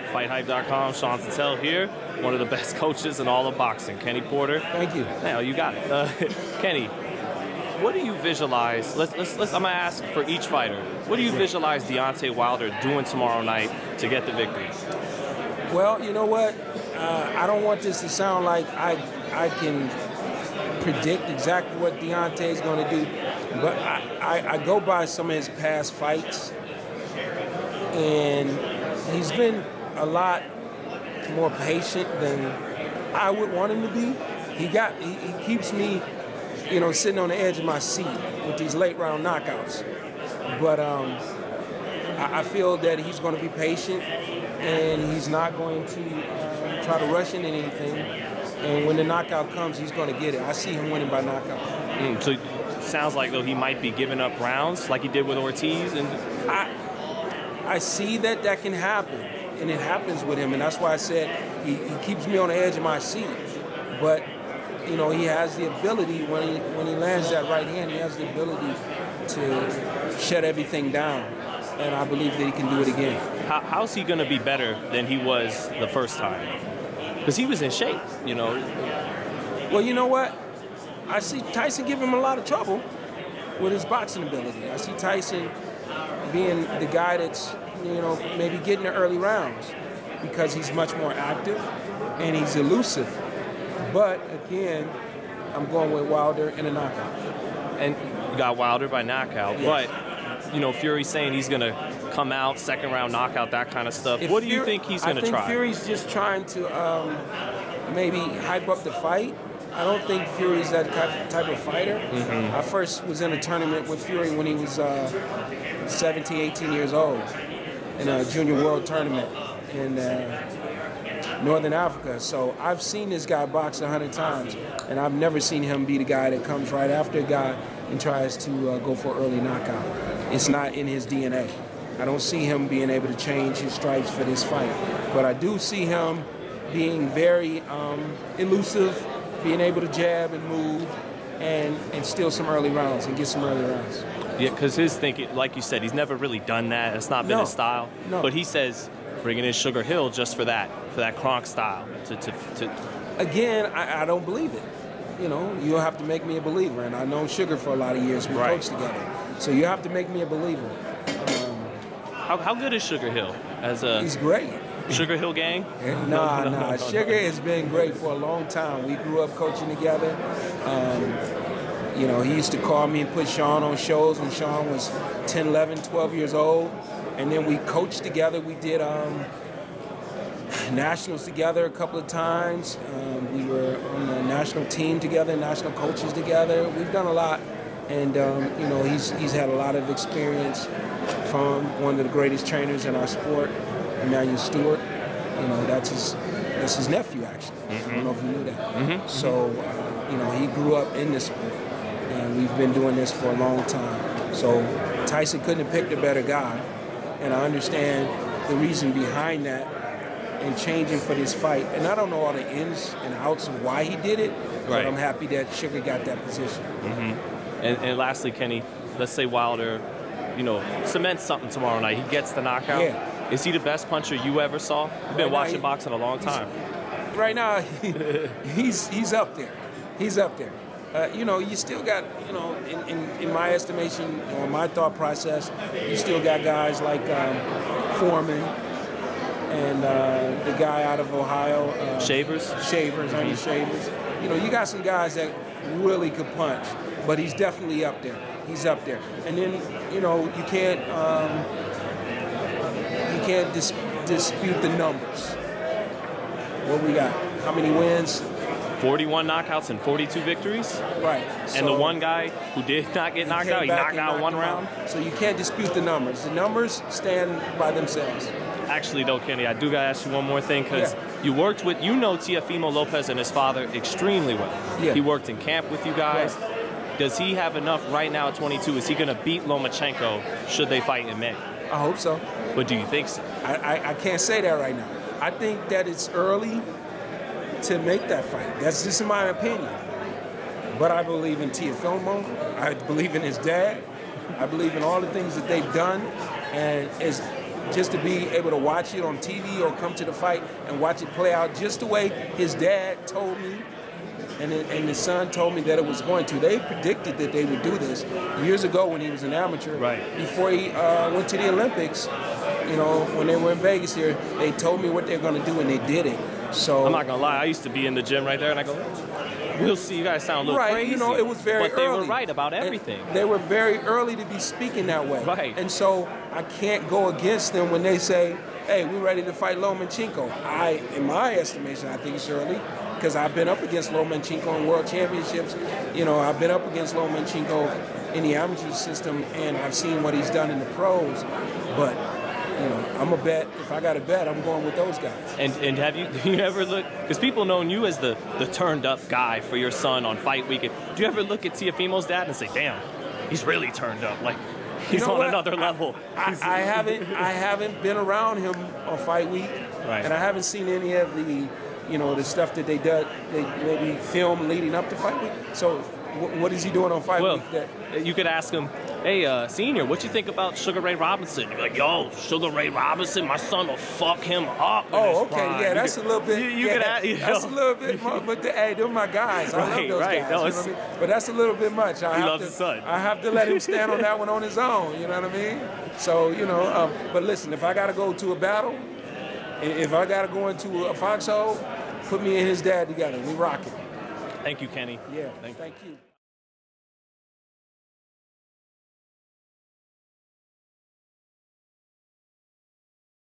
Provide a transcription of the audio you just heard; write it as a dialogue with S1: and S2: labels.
S1: FightHype.com, Sean Sattel here, one of the best coaches in all of boxing. Kenny Porter.
S2: Thank you.
S1: Now you got it. Kenny, what do you visualize? I'm gonna ask for each fighter. What do you visualize Deontay Wilder doing tomorrow night to get the victory?
S2: Well, you know what? I don't want this to sound like I can predict exactly what Deontay is going to do, but I go by some of his past fights, and he's been a lot more patient than I would want him to be. He keeps me, you know, sitting on the edge of my seat with these late round knockouts. But I feel that he's going to be patient, and he's not going to try to rush into anything. And when the knockout comes, he's going to get it. I see him winning by knockout.
S1: So it sounds like, though, he might be giving up rounds like he did with Ortiz. And
S2: I see that can happen, and it happens with him. And that's why I said he keeps me on the edge of my seat. But, you know, he has the ability, when he lands that right hand, he has the ability to shut everything down. And I believe that he can do it again.
S1: How's he going to be better than he was the first time? Because he was in shape, you know.
S2: Well, you know what? I see Tyson give him a lot of trouble with his boxing ability. I see Tyson being the guy that's, you know, maybe getting the early rounds because he's much more active and he's elusive. But again, I'm going with Wilder in a knockout.
S1: And you got Wilder by knockout,
S2: yes.
S1: But, you know, Fury's saying he's going to come out, second round knockout, that kind of stuff. What do you think he's going to try?
S2: I think Fury's just trying to maybe hype up the fight. I don't think Fury's that type of fighter.
S1: Mm-hmm.
S2: I first was in a tournament with Fury when he was 17, 18 years old in a junior world tournament in Northern Africa. So I've seen this guy box 100 times, and I've never seen him be the guy that comes right after a guy and tries to go for an early knockout. It's not in his DNA. I don't see him being able to change his stripes for this fight. But I do see him being very elusive, being able to jab and move and steal some early rounds and get some early rounds.
S1: Yeah, because his thinking, like you said, he's never really done that. It's not been his style.
S2: No.
S1: But he says bringing in Sugar Hill just for that Kronk style.
S2: Again, I don't believe it. You know, you'll have to make me a believer. And I've known Sugar for a lot of years. We coached together. So you have to make me a believer.
S1: How good is Sugar Hill?
S2: He's great.
S1: Sugar Hill gang?
S2: Nah. Sugar has been great for a long time. We grew up coaching together. You know, he used to call me and put Sean on shows when Sean was 10, 11, 12 years old. And then we coached together. We did nationals together a couple of times. We were on the national team together, national coaches together. We've done a lot. And, you know, he's had a lot of experience from one of the greatest trainers in our sport, Emmanuel Stewart. You know, that's his nephew, actually. Mm-hmm. I don't know if you knew that. Mm-hmm. So, you know, he grew up in this sport, and we've been doing this for a long time. So Tyson couldn't have picked a better guy, and I understand the reason behind that and changing for this fight. And I don't know all the ins and outs of why he did it, but I'm happy that Sugar got that position.
S1: Mm-hmm. And lastly, Kenny, let's say Wilder, you know, cements something tomorrow night. He gets the knockout.
S2: Yeah.
S1: Is he the best puncher you ever saw? You've been watching boxing a long time.
S2: Right now, he's up there. He's up there. You know, you still got, you know, in my estimation, or my thought process, you still got guys like Foreman and the guy out of Ohio.
S1: Shavers?
S2: Ernie Shavers. You know, you got some guys that really could punch, but he's definitely up there. He's up there. And then, you know, you can't dispute the numbers. What we got? How many wins?
S1: 41 knockouts and 42 victories.
S2: Right.
S1: And the one guy who did not get knocked out, he knocked out one round.
S2: So you can't dispute the numbers. The numbers stand by themselves.
S1: Actually, though, Kenny, I do got to ask you one more thing, because you worked with, you know, Teofimo Lopez and his father extremely well.
S2: Yeah.
S1: He worked in camp with you guys. Right. Does he have enough right now at 22? Is he going to beat Lomachenko should they fight in May?
S2: I hope so.
S1: But do you think so?
S2: I can't say that right now. I think that it's early to make that fight. That's just my opinion. But I believe in Teofimo. I believe in his dad. I believe in all the things that they've done. And as just to be able to watch it on TV or come to the fight and watch it play out just the way his dad told me and his son told me that it was going to. They predicted that they would do this years ago when he was an amateur.
S1: Right.
S2: Before he went to the Olympics, you know, when they were in Vegas here, they told me what they're going to do, and they did it. So
S1: I'm not going to lie. I used to be in the gym right there, and I go, we'll see. You guys sound a little crazy.
S2: You know, it was very early.
S1: But they were right about everything.
S2: And they were very early to be speaking that way.
S1: Right.
S2: And so I can't go against them when they say, hey, we're ready to fight Lomachenko. In my estimation, I think it's early, because I've been up against Lomachenko in world championships. You know, I've been up against Lomachenko in the amateur system, and I've seen what he's done in the pros. But, you know, I'm a bet. If I got to bet, I'm going with those guys.
S1: And have you ever look? Because people known you as the turned up guy for your son on fight weekend. Do you ever look at Teofimo's dad and say, damn, he's really turned up? Like, he's on another level.
S2: I haven't been around him on fight week,
S1: right. And
S2: I haven't seen any of the, you know, the stuff that they maybe film leading up to fight week. So what is he doing on fight week?
S1: You could ask him, hey, senior, what you think about Sugar Ray Robinson? You'd be like, yo, Sugar Ray Robinson, my son will fuck him up.
S2: Oh, okay, prime. Yeah, that's a little bit. That's a little bit more, but hey, they're my guys. I love those guys. No, you know what I mean? But that's a little bit much.
S1: He loves his son.
S2: I have to let him stand on that one on his own. You know what I mean? So, you know, but listen, if I got to go to a battle, if I got to go into a foxhole, put me and his dad together. We rock it.
S1: Thank you, Kenny.
S2: Yeah, thank you.